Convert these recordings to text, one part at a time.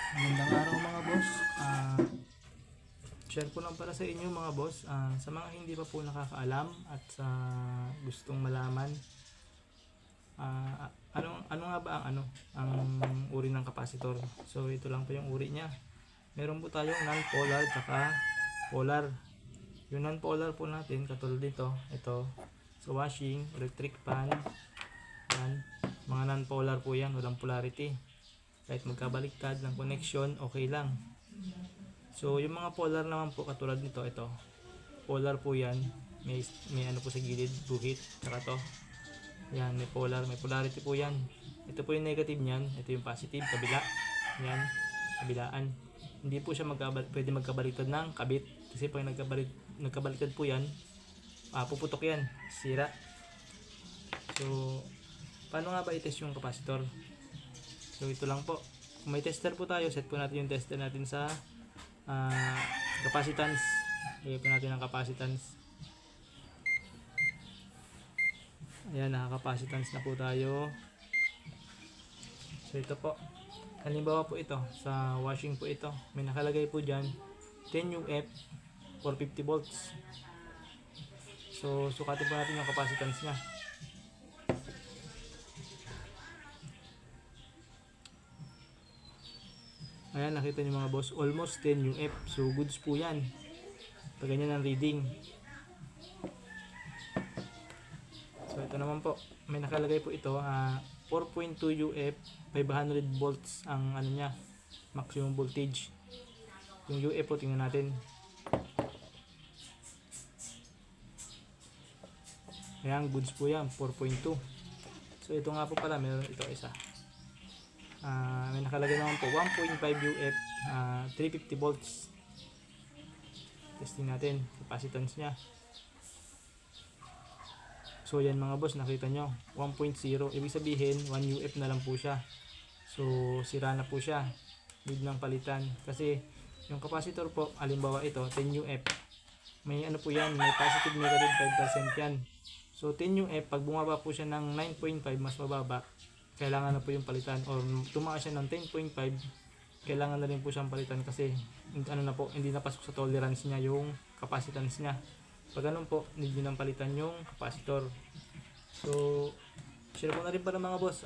Magandang araw mga boss. Share ko lang para sa inyo mga boss. Sa mga hindi pa po nakakaalam at sa gustong malaman, ano nga ba ang uri ng kapasitor? So ito lang po yung uri niya. Meron po tayong non-polar at polar. Yung non-polar po natin katulad dito, ito sa washing, electric fan, yan. Mga non-polar po yan, walang polarity. Kahit magkabaliktad ng connection, okay lang. So yung mga polar naman po katulad nito, ito polar po yan, may ano po sa gilid, guhit, saka to yan, may polar, may polarity po yan. Ito po yung negative niyan, ito yung positive, kabila yan, kabilaan. Hindi po siya pwede magkabaliktad ng kabit, kasi pag nagkabaliktad po yan, puputok yan, sira. So paano nga ba i-test yung capacitor? So ito lang po, kung may tester po tayo, set po natin yung tester natin sa capacitance. Lagay po natin ang capacitance. Ayan, naka-capacitance na po tayo. So ito po, halimbawa po ito, sa washing po ito, may nakalagay po dyan 10 UF 450 volts. So sukatin po natin yung capacitance nya. Ayan, nakita nyo mga boss, almost 10 UF. So goods po yan pag ganyan ang reading. So ito naman po, may nakalagay po ito, 4.2 UF 500 volts ang ano niya, maximum voltage. Yung UF po, tingnan natin. Ayan, goods po yan, 4.2. So ito nga po pala, meron ito isa. May nakalagay naman po 1.5 UF 350 volts. Testing natin capacitance nya. So yan mga boss, nakita nyo 1.0, ibig sabihin 1 UF na lang po siya. So sira na po siya, need ng palitan. Kasi yung capacitor po, halimbawa ito 10 UF, may ano po yan, may positive negative 5% yan. So 10 UF, pag bumaba po siya ng 9.5, mas mababa, kailangan na po yung palitan, or tumaas siya ng 10.5, kailangan na rin po siyang palitan kasi ano na po, hindi napasok sa tolerance niya yung capacitance niya. Pag ganun po, need nyo nang palitan yung capacitor. So share ko na rin para mga boss,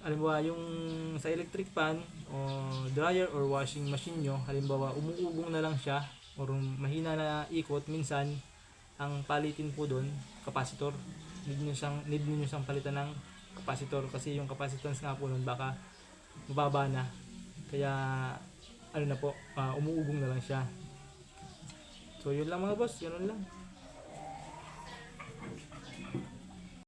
halimbawa yung sa electric fan o dryer or washing machine nyo, halimbawa umuugong na lang siya or mahina na ikot, minsan ang palitin po doon capacitor. Need nyo siyang palitan ng capacitor kasi yung capacitance nga po nun baka mababa na, kaya ano na po, umuugong na lang siya. So yun lang mga boss, yun lang.